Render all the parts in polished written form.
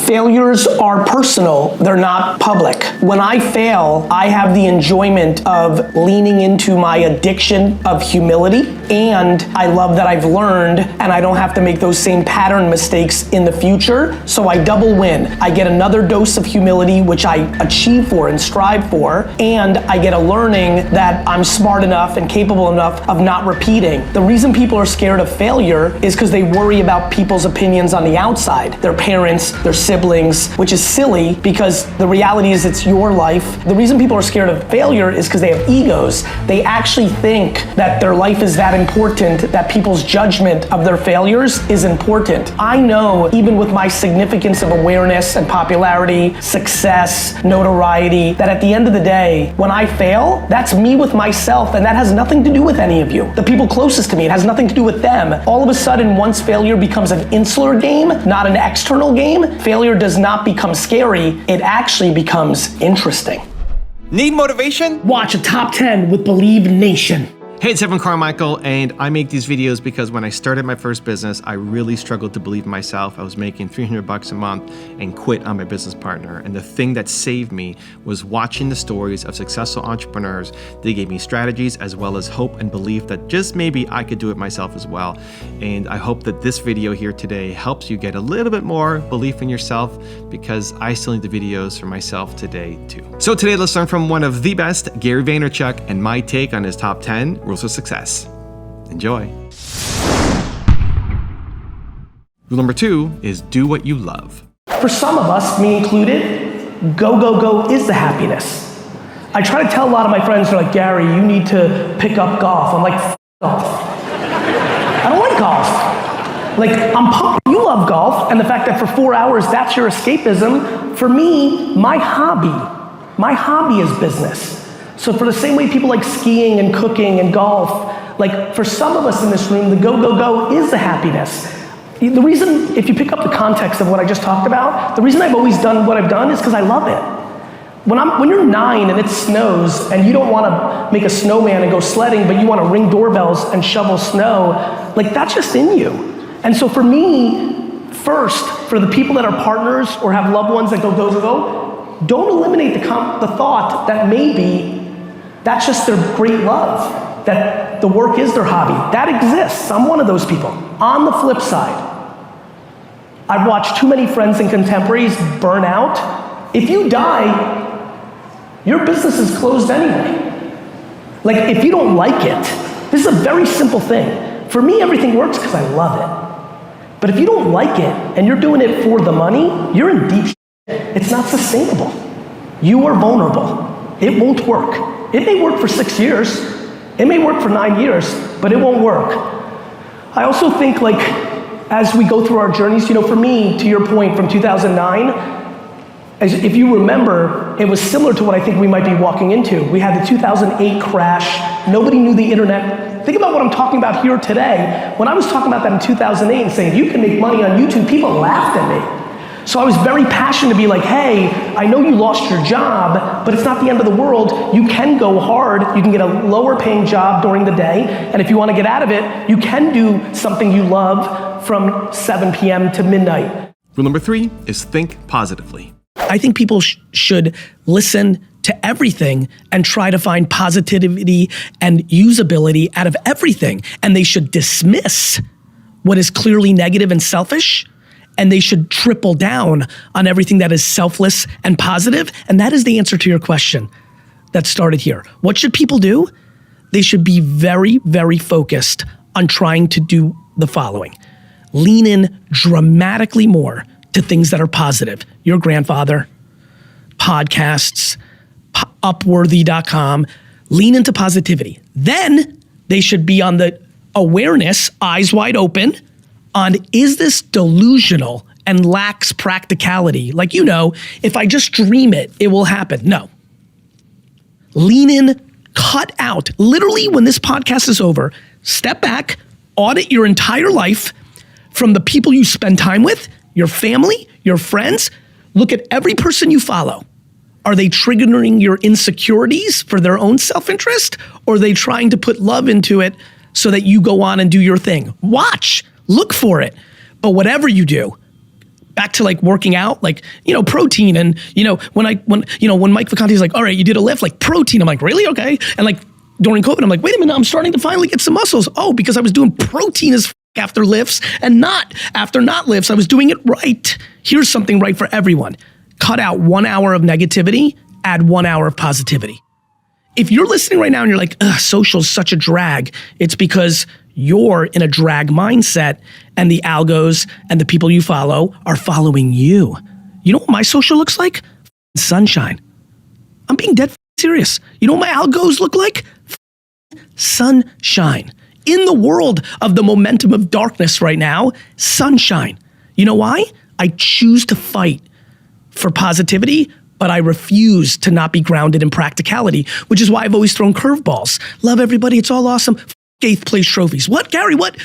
Failures are personal, they're not public. When I fail, I have the enjoyment of leaning into my addiction of humility, and I love that I've learned and I don't have to make those same pattern mistakes in the future, so I double win. I get another dose of humility, which I achieve for and strive for, and I get a learning that I'm smart enough and capable enough of not repeating. The reason people are scared of failure is because they worry about people's opinions on the outside, their parents, their siblings, which is silly because the reality is it's your life. The reason people are scared of failure is because they have egos. They actually think that their life is that important, that people's judgment of their failures is important. I know, even with my significance of awareness and popularity, success, notoriety, that at the end of the day, when I fail, that's me with myself, and that has nothing to do with any of you. The people closest to me, it has nothing to do with them. All of a sudden, once failure becomes an insular game, not an external game, failure does not become scary, it actually becomes interesting. Need motivation? Watch a top 10 with Believe Nation. Hey, it's Carmichael, and I make these videos because when I started my first business, I really struggled to believe in myself. I was making $300 a month and quit on my business partner. And the thing that saved me was watching the stories of successful entrepreneurs. They gave me strategies as well as hope and belief that just maybe I could do it myself as well. And I hope that this video here today helps you get a little bit more belief in yourself, because I still need the videos for myself today too. So today, let's learn from one of the best, Gary Vaynerchuk, and my take on his top 10 rules of success. Enjoy. Rule number 2 is do what you love. For some of us, me included, go, go, go is the happiness. I try to tell a lot of my friends, they're like, Gary, you need to pick up golf. I'm like, F golf. I don't like golf. Like, I'm pumped you love golf, and the fact that for 4 hours, that's your escapism. For me, my hobby is business. So for the same way people like skiing and cooking and golf, like for some of us in this room, the go, go, go is the happiness. The reason, if you pick up the context of what I just talked about, the reason I've always done what I've done is because I love it. When you're 9 and it snows and you don't want to make a snowman and go sledding, but you want to ring doorbells and shovel snow, like that's just in you. And so for me, first, for the people that are partners or have loved ones that go, go, go, go, don't eliminate the thought that maybe that's just their great love, that the work is their hobby. That exists. I'm one of those people. On the flip side, I've watched too many friends and contemporaries burn out. If you die, your business is closed anyway. Like, if you don't like it, this is a very simple thing. For me, everything works because I love it. But if you don't like it and you're doing it for the money, you're in deep shit. It's not sustainable. You are vulnerable. It won't work. It may work for 6 years. It may work for 9 years, but it won't work. I also think, like, as we go through our journeys, for me, to your point from 2009, if you remember, it was similar to what I think we might be walking into. We had the 2008 crash. Nobody knew the internet. Think about what I'm talking about here today. When I was talking about that in 2008 and saying, you can make money on YouTube, people laughed at me. So I was very passionate to be like, hey, I know you lost your job, but it's not the end of the world. You can go hard. You can get a lower paying job during the day. And if you want to get out of it, you can do something you love from 7 p.m. to midnight. Rule number 3 is think positively. I think people should listen to everything and try to find positivity and usability out of everything. And they should dismiss what is clearly negative and selfish, and they should triple down on everything that is selfless and positive. And that is the answer to your question that started here. What should people do? They should be very, very focused on trying to do the following. Lean in dramatically more to things that are positive. Your grandfather, podcasts, Upworthy.com. Lean into positivity. Then they should be on the awareness, eyes wide open, on is this delusional and lacks practicality? Like, if I just dream it, it will happen. No. Lean in, cut out. Literally, when this podcast is over, step back, audit your entire life from the people you spend time with, your family, your friends. Look at every person you follow. Are they triggering your insecurities for their own self-interest? Or are they trying to put love into it so that you go on and do your thing? Watch, look for it. But whatever you do, back to like working out, like, protein. And, when Mike Vacanti's like, all right, you did a lift, like protein. I'm like, really? Okay. And like during COVID, I'm like, wait a minute, I'm starting to finally get some muscles. Oh, because I was doing protein as after lifts and not after not lifts. I was doing it right. Here's something right for everyone. Cut out 1 hour of negativity, add 1 hour of positivity. If you're listening right now and you're like, social is such a drag, it's because you're in a drag mindset and the algos and the people you follow are following you. You know what my social looks like? Sunshine. I'm being dead serious. You know what my algos look like? Sunshine. In the world of the momentum of darkness right now, sunshine. You know why? I choose to fight for positivity, but I refuse to not be grounded in practicality, which is why I've always thrown curveballs. Love everybody, it's all awesome. 8th place trophies. What, Gary, what?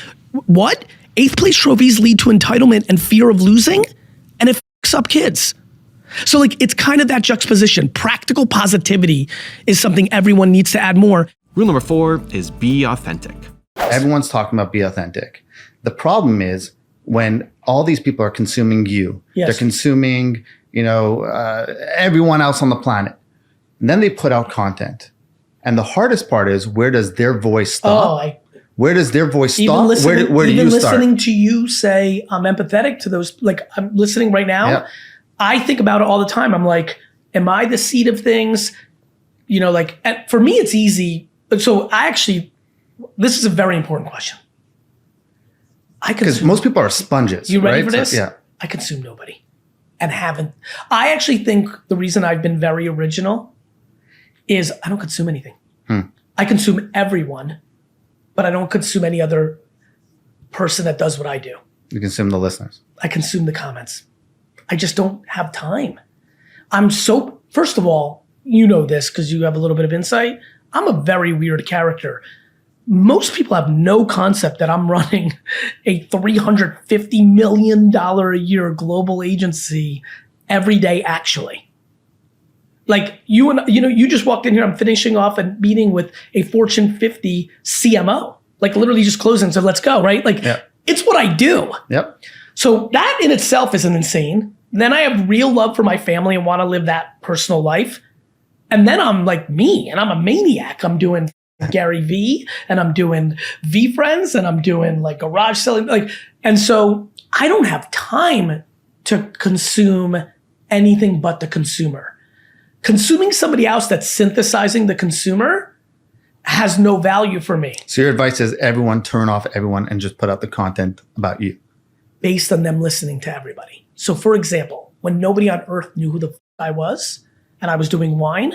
8th place trophies lead to entitlement and fear of losing, and it fucks up kids. So like, it's kind of that juxtaposition. Practical positivity is something everyone needs to add more. Rule number 4 is be authentic. Everyone's talking about be authentic. The problem is when all these people are consuming you, they're consuming, everyone else on the planet. And then they put out content. And the hardest part is, where does their voice stop? Where does their voice stop? Where do you start? Even listening to you say, I'm empathetic to those, like I'm listening right now. Yeah. I think about it all the time. I'm like, am I the seed of things? For me, it's easy. So this is a very important question. Because most people are sponges. You ready right? for this? So, yeah. I consume nobody and haven't. I actually think the reason I've been very original is I don't consume anything. I consume everyone, but I don't consume any other person that does what I do. You consume the listeners. I consume the comments. I just don't have time. First of all, you know this because you have a little bit of insight. I'm a very weird character. Most people have no concept that I'm running a $350 million a year global agency every day, actually. Like you just walked in here, I'm finishing off a meeting with a Fortune 50 CMO, like literally just closing and said, let's go, right? Like It's what I do. Yep. So that in itself isn't insane. Then I have real love for my family and want to live that personal life. And then I'm like me and I'm a maniac. I'm doing GaryVee and I'm doing VFriends and I'm doing like garage selling. And so I don't have time to consume anything but the consumer. Consuming somebody else that's synthesizing the consumer has no value for me. So your advice is everyone turn off everyone and just put out the content about you. Based on them listening to everybody. So for example, when nobody on earth knew who the I was and I was doing wine,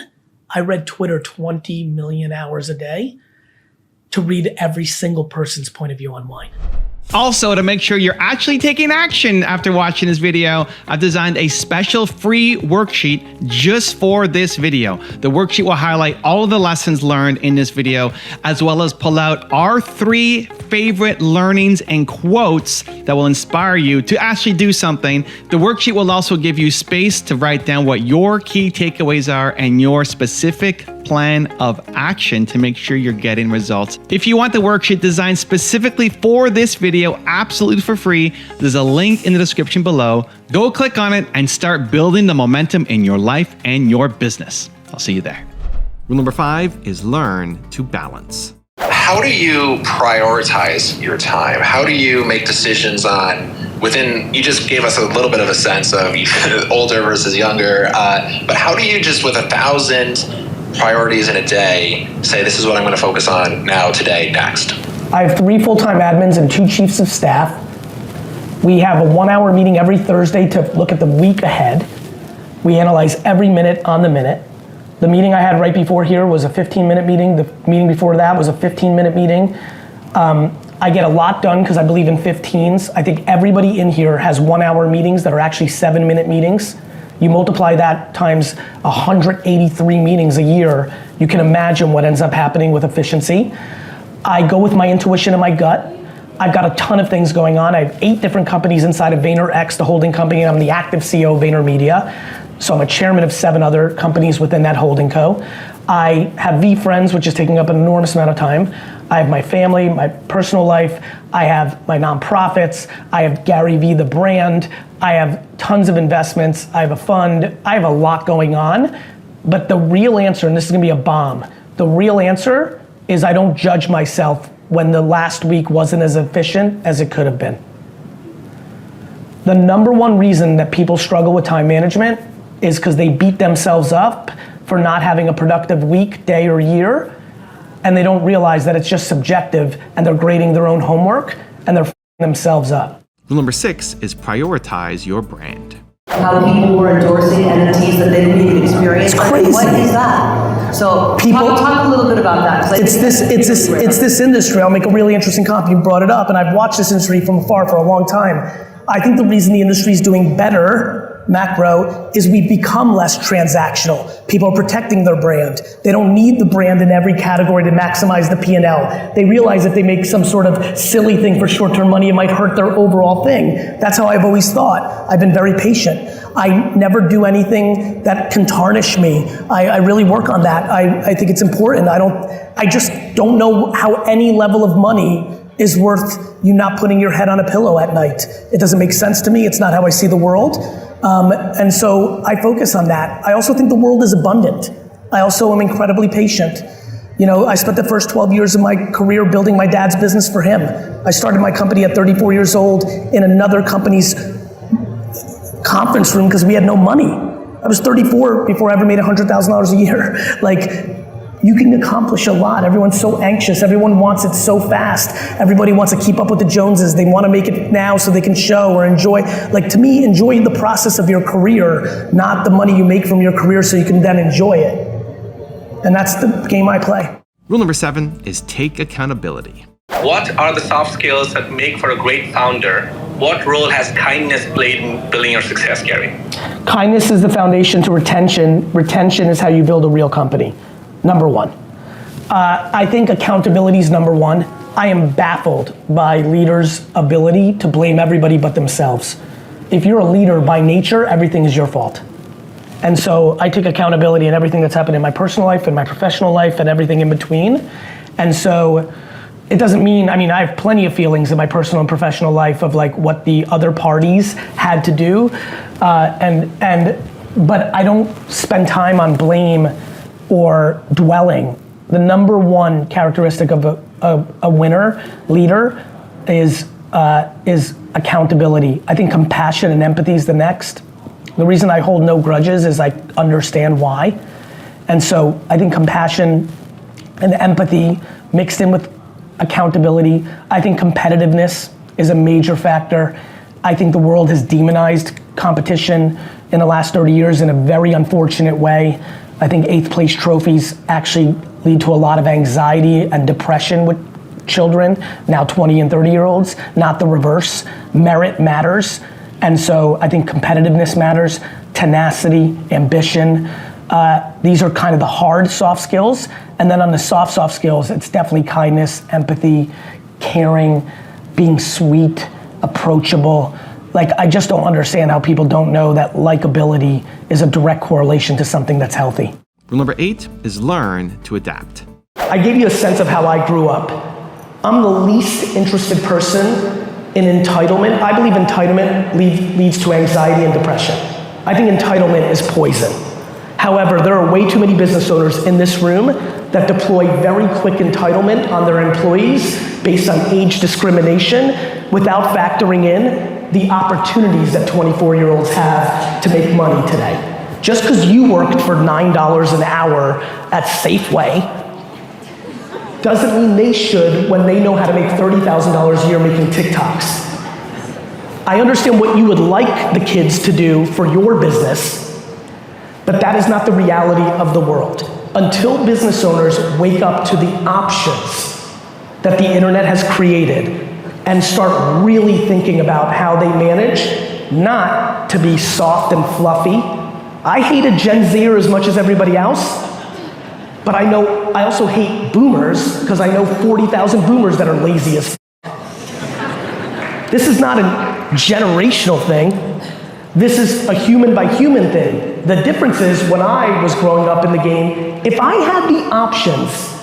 I read Twitter 20 million hours a day to read every single person's point of view on wine. Also, to make sure you're actually taking action after watching this video, I've designed a special free worksheet just for this video. The worksheet will highlight all of the lessons learned in this video, as well as pull out our 3 favorite learnings and quotes that will inspire you to actually do something. The worksheet will also give you space to write down what your key takeaways are and your specific plan of action to make sure you're getting results. If you want the worksheet designed specifically for this video, absolutely for free, there's a link in the description below. Go click on it and start building the momentum in your life and your business. I'll see you there. Rule number 5 is learn to balance. How do you prioritize your time? How do you make decisions you just gave us a little bit of a sense of older versus younger, but how do you just with 1,000 priorities in a day say this is what I'm going to focus on now, today, next? I have 3 full-time admins and 2 chiefs of staff. We have a 1-hour meeting every Thursday to look at the week ahead. We analyze every minute on the minute. The meeting I had right before here was a 15-minute meeting. The meeting before that was a 15-minute meeting. I get a lot done because I believe in 15s. I think everybody in here has 1-hour meetings that are actually 7-minute meetings. You multiply that times 183 meetings a year, you can imagine what ends up happening with efficiency. I go with my intuition and my gut. I've got a ton of things going on. I have 8 different companies inside of VaynerX, the holding company, and I'm the active CEO of VaynerMedia. So I'm a chairman of 7 other companies within that holding co. I have VFriends, which is taking up an enormous amount of time. I have my family, my personal life. I have my nonprofits. I have GaryVee, the brand. I have tons of investments. I have a fund. I have a lot going on. But the real answer, and this is gonna be a bomb, the real answer is I don't judge myself when the last week wasn't as efficient as it could have been. The number one reason that people struggle with time management is because they beat themselves up for not having a productive week, day, or year, and they don't realize that it's just subjective and they're grading their own homework and they're f***ing themselves up. Rule number 6 is prioritize your brand. How people were endorsing NFTs that they didn't even experience. It's crazy. What is that? So People, talk a little bit about that. It's this industry. I'll make a really interesting comment. You brought it up, and I've watched this industry from afar for a long time. I think the reason the industry is doing better, macro, is we've become less transactional. People are protecting their brand. They don't need the brand in every category to maximize the P&L. They realize if they make some sort of silly thing for short-term money, it might hurt their overall thing. That's how I've always thought. I've been very patient. I never do anything that can tarnish me. I really work on that. I think it's important. I just don't know how any level of money is worth you not putting your head on a pillow at night. It doesn't make sense to me. It's not how I see the world. And so I focus on that. I also think the world is abundant. I also am incredibly patient. You know, I spent the first 12 years of my career building my dad's business for him. I started my company at 34 years old in another company's conference room because we had no money. I was 34 before I ever made $100,000 a year. Like, you can accomplish a lot. Everyone's so anxious. Everyone wants it so fast. Everybody wants to keep up with the Joneses. They want to make it now so they can show or enjoy. Like, to me, enjoy the process of your career, not the money you make from your career so you can then enjoy it. And that's the game I play. Rule number 7 is take accountability. What are the soft skills that make for a great founder? What role has kindness played in building your success, Gary? Kindness is the foundation to retention. Retention is how you build a real company. Number one. I think accountability is number one. I am baffled by leaders' ability to blame everybody but themselves. If you're a leader by nature, everything is your fault. And so I take accountability in everything that's happened in my personal life, in my professional life, and everything in between. And so it doesn't mean, I have plenty of feelings in my personal and professional life of like what the other parties had to do. But I don't spend time on blame or dwelling. The number one characteristic of a winner, leader, is accountability. I think compassion and empathy is the next. The reason I hold no grudges is I understand why. And so I think compassion and empathy mixed in with accountability. I think competitiveness is a major factor. I think the world has demonized competition in the last 30 years in a very unfortunate way. I think 8th place trophies actually lead to a lot of anxiety and depression with children, now 20 and 30-year-olds, not the reverse. Merit matters. And so I think competitiveness matters, tenacity, ambition. These are kind of the hard soft skills. And then on the soft skills, it's definitely kindness, empathy, caring, being sweet, approachable. Like, I just don't understand how people don't know that likability is a direct correlation to something that's healthy. Rule number 8 is learn to adapt. I gave you a sense of how I grew up. I'm the least interested person in entitlement. I believe entitlement leads to anxiety and depression. I think entitlement is poison. However, there are way too many business owners in this room that deploy very quick entitlement on their employees based on age discrimination without factoring in the opportunities that 24-year-olds have to make money today. Just because you worked for $9 an hour at Safeway doesn't mean they should when they know how to make $30,000 a year making TikToks. I understand what you would like the kids to do for your business, but that is not the reality of the world. Until business owners wake up to the options that the internet has created and start really thinking about how they manage, not to be soft and fluffy. I hated Gen Zer as much as everybody else, but I also hate boomers because I know 40,000 boomers that are lazy as f***. This is not a generational thing. This is a human by human thing. The difference is when I was growing up in the game, if I had the options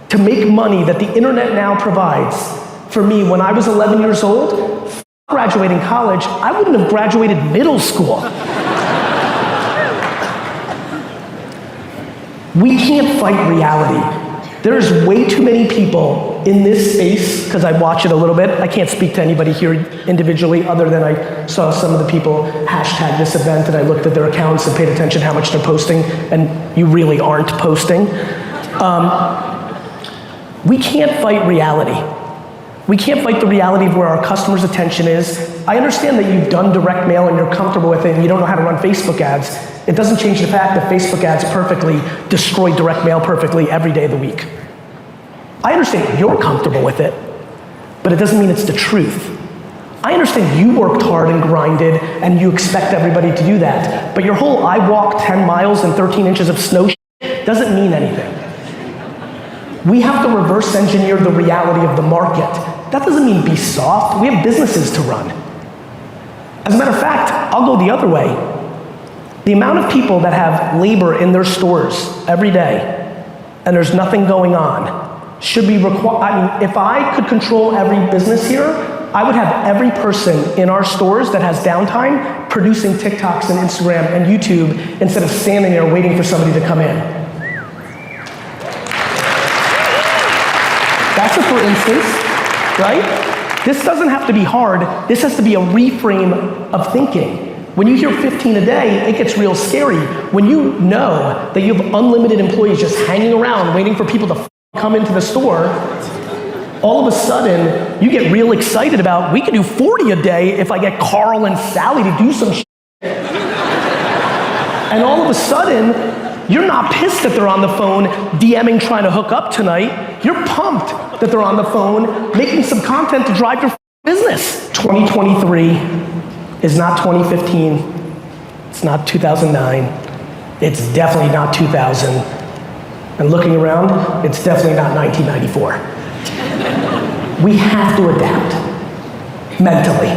to make money that the internet now provides for me when I was 11 years old, f graduating college, I wouldn't have graduated middle school. We can't fight reality. There's way too many people in this space, because I watch it a little bit. I can't speak to anybody here individually other than I saw some of the people hashtag this event and I looked at their accounts and paid attention how much they're posting, and you really aren't posting. We can't fight reality. We can't fight the reality of where our customers' attention is. I understand that you've done direct mail and you're comfortable with it and you don't know how to run Facebook ads. It doesn't change the fact that Facebook ads perfectly destroy direct mail perfectly every day of the week. I understand you're comfortable with it, but it doesn't mean it's the truth. I understand you worked hard and grinded and you expect everybody to do that, but your whole I walked 10 miles in 13 inches of snow doesn't mean anything. We have to reverse engineer the reality of the market. That doesn't mean be soft. We have businesses to run. As a matter of fact, I'll go the other way. The amount of people that have labor in their stores every day and there's nothing going on should be required. I mean, if I could control every business here, I would have every person in our stores that has downtime producing TikToks and Instagram and YouTube instead of standing there waiting for somebody to come in. That's a for instance, right? This doesn't have to be hard. This has to be a reframe of thinking. When you hear 15 a day, it gets real scary. When you know that you have unlimited employees just hanging around waiting for people to come into the store, all of a sudden, you get real excited about, we could do 40 a day if I get Carl and Sally to do some shit. And all of a sudden, you're not pissed that they're on the phone DMing trying to hook up tonight. You're pumped that they're on the phone making some content to drive your business. 2023 is not 2015. It's not 2009. It's definitely not 2000. And looking around, it's definitely not 1994. We have to adapt mentally.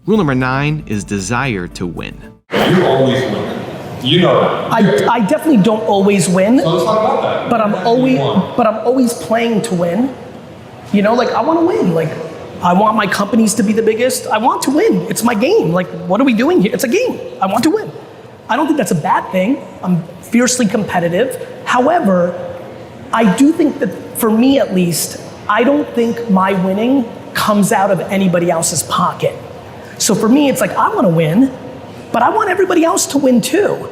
Rule number 9 is desire to win. You always win. You know that. I definitely don't always win. So let's talk about that. But I'm always playing to win. You know, like I want to win. Like I want my companies to be the biggest. I want to win. It's my game. Like what are we doing here? It's a game. I want to win. I don't think that's a bad thing. I'm fiercely competitive. However, I do think that for me at least, I don't think my winning comes out of anybody else's pocket. So for me, it's like I want to win, but I want everybody else to win too.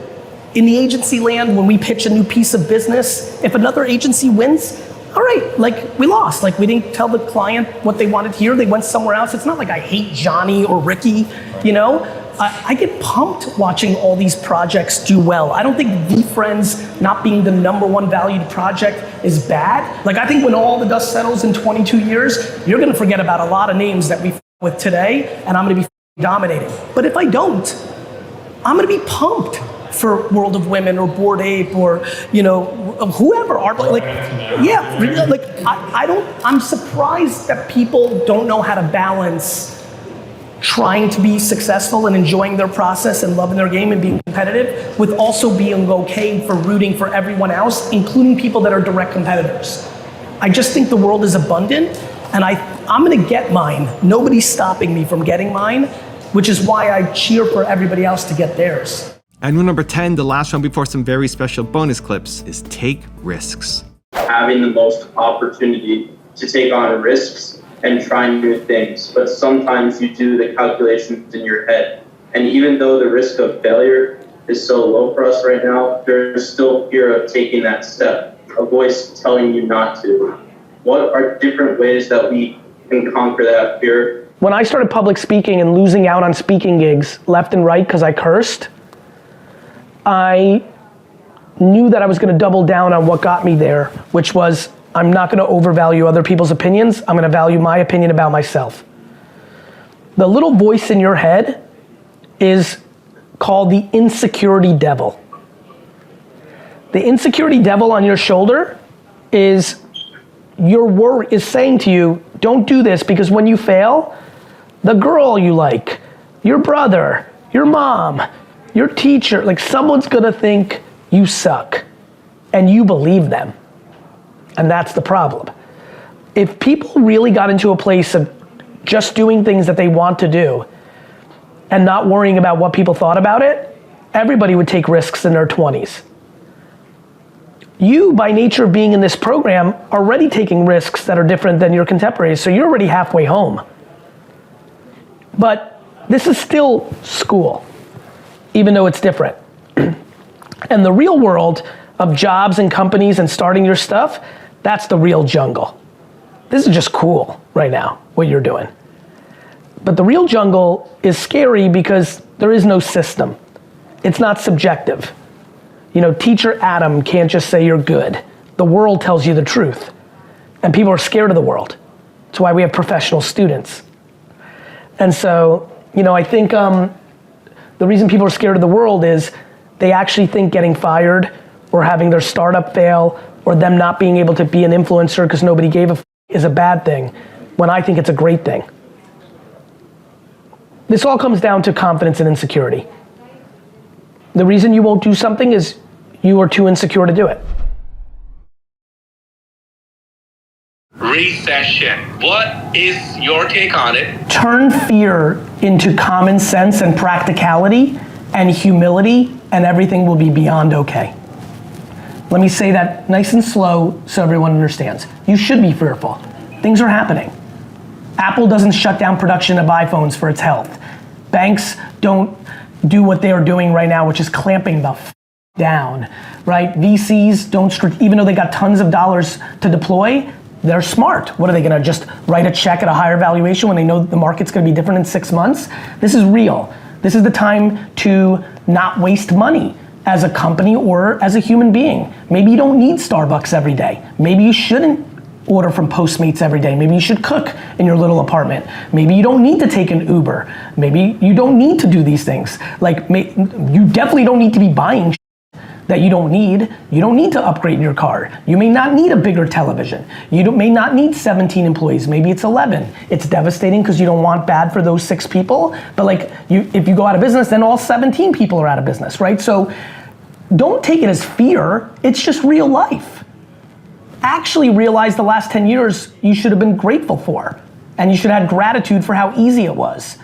In the agency land, when we pitch a new piece of business, if another agency wins, all right, like we lost. Like we didn't tell the client what they wanted to hear, they went somewhere else. It's not like I hate Johnny or Ricky, you know? I get pumped watching all these projects do well. I don't think VFriends not being the #1 valued project is bad. Like I think when all the dust settles in 22 years, you're gonna forget about a lot of names that we with today, and I'm gonna be dominating. But if I don't, I'm gonna be pumped for World of Women or Bored Ape or, you know, whoever, like, yeah, like I'm surprised that people don't know how to balance trying to be successful and enjoying their process and loving their game and being competitive with also being okay for rooting for everyone else, including people that are direct competitors. I just think the world is abundant and I'm gonna get mine. Nobody's stopping me from getting mine, which is why I cheer for everybody else to get theirs. And rule number 10, the last one before some very special bonus clips, is take risks. Having the most opportunity to take on risks and try new things, but sometimes you do the calculations in your head. And even though the risk of failure is so low for us right now, there's still fear of taking that step, a voice telling you not to. What are different ways that we can conquer that fear? When I started public speaking and losing out on speaking gigs left and right because I cursed, I knew that I was gonna double down on what got me there, which was I'm not gonna overvalue other people's opinions, I'm gonna value my opinion about myself. The little voice in your head is called the insecurity devil. The insecurity devil on your shoulder is saying to you, don't do this because when you fail, the girl you like, your brother, your mom, your teacher, like someone's gonna think you suck and you believe them. And that's the problem. If people really got into a place of just doing things that they want to do and not worrying about what people thought about it, everybody would take risks in their 20s. You, by nature of being in this program, are already taking risks that are different than your contemporaries, so you're already halfway home. But this is still school, even though it's different. And the real world of jobs and companies and starting your stuff, that's the real jungle. This is just cool right now, what you're doing. But the real jungle is scary because there is no system. It's not subjective. You know, teacher Adam can't just say you're good. The world tells you the truth. And people are scared of the world. That's why we have professional students. And so, you know, I think the reason people are scared of the world is they actually think getting fired or having their startup fail or them not being able to be an influencer because nobody gave a f is a bad thing, when I think it's a great thing. This all comes down to confidence and insecurity. The reason you won't do something is you are too insecure to do it. Recession. What is your take on it? Turn fear into common sense and practicality and humility, and everything will be beyond okay. Let me say that nice and slow so everyone understands. You should be fearful. Things are happening. Apple doesn't shut down production of iPhones for its health. Banks don't do what they are doing right now, which is clamping the f down, right? VCs don't, even though they got tons of dollars to deploy, they're smart. What are they gonna just write a check at a higher valuation when they know the market's gonna be different in 6 months? This is real. This is the time to not waste money as a company or as a human being. Maybe you don't need Starbucks every day. Maybe you shouldn't order from Postmates every day. Maybe you should cook in your little apartment. Maybe you don't need to take an Uber. Maybe you don't need to do these things. Like, you definitely don't need to be buying that you don't need. You don't need to upgrade your car. You may not need a bigger television. You may not need 17 employees. Maybe it's 11. It's devastating because you don't want bad for those 6 people. But like, if you go out of business, then all 17 people are out of business, right? So don't take it as fear. It's just real life. Actually realize the last 10 years you should have been grateful for. And you should have had gratitude for how easy it was.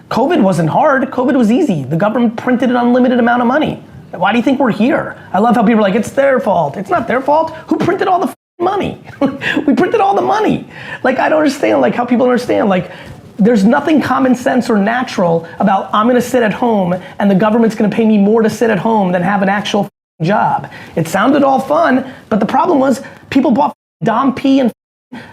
COVID wasn't hard. COVID was easy. The government printed an unlimited amount of money. Why do you think we're here? I love how people are like, it's their fault. It's not their fault. Who printed all the money? We printed all the money. Like, I don't understand like how people understand. Like, there's nothing common sense or natural about I'm gonna sit at home and the government's gonna pay me more to sit at home than have an actual job. It sounded all fun, but the problem was people bought Dom P and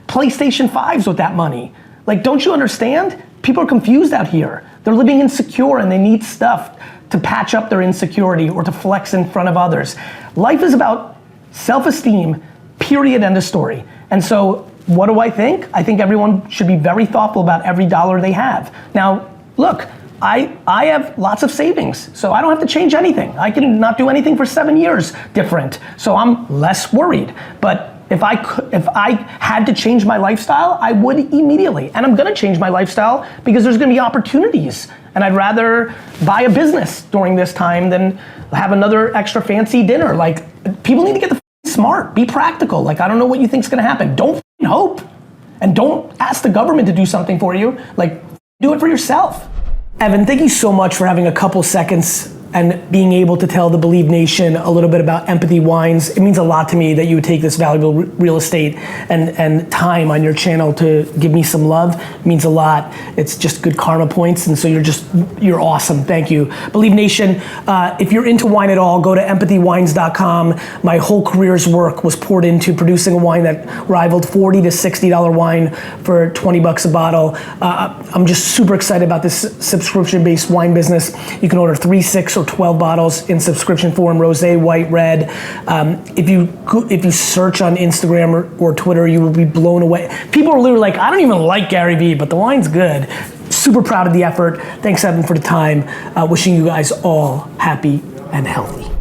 PlayStation 5s with that money. Like, don't you understand? People are confused out here. They're living insecure and they need stuff to patch up their insecurity or to flex in front of others. Life is about self-esteem, period, end of story. And so what do I think? I think everyone should be very thoughtful about every dollar they have. Now, look, I have lots of savings, so I don't have to change anything. I can not do anything for 7 years different, so I'm less worried. But if I had to change my lifestyle, I would immediately. And I'm gonna change my lifestyle because there's gonna be opportunities. And I'd rather buy a business during this time than have another extra fancy dinner. Like, people need to get the smart, be practical. Like, I don't know what you think's gonna happen. Don't hope. And don't ask the government to do something for you. Like, do it for yourself. Evan, thank you so much for having a couple seconds and being able to tell the Believe Nation a little bit about Empathy Wines. It means a lot to me that you would take this valuable real estate and time on your channel to give me some love. It means a lot. It's just good karma points, and so you're awesome. Thank you. Believe Nation, if you're into wine at all, go to empathywines.com. My whole career's work was poured into producing a wine that rivaled $40 to $60 wine for 20 bucks a bottle. I'm just super excited about this subscription-based wine business. You can order 3, 6, or 12 bottles in subscription form, rosé, white, red. If you search on Instagram or Twitter, you will be blown away. People are literally like, I don't even like GaryVee, but the wine's good. Super proud of the effort. Thanks, Evan, for the time. Wishing you guys all happy and healthy.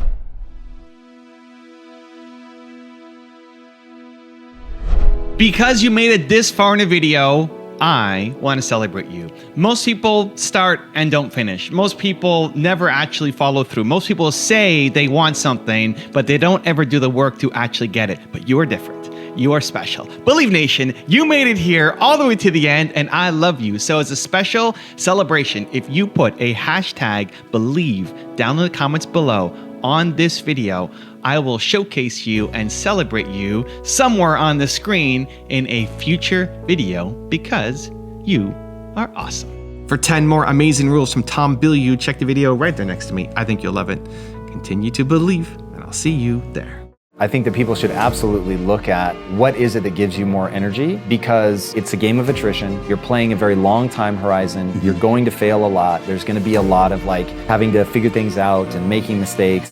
Because you made it this far in a video, I want to celebrate you. Most people start and don't finish. Most people never actually follow through. Most people say they want something, but they don't ever do the work to actually get it. But you are different. you are special. Believe Nation, you made it here all the way to the end, and I love you. So as a special celebration, if you put a hashtag believe down in the comments below on this video, I will showcase you and celebrate you somewhere on the screen in a future video because you are awesome. For 10 more amazing rules from Tom Bilyeu, check the video right there next to me. I think you'll love it. Continue to believe, and I'll see you there. I think that people should absolutely look at what is it that gives you more energy, because it's a game of attrition. You're playing a very long time horizon. You're going to fail a lot. There's going to be a lot of like having to figure things out and making mistakes.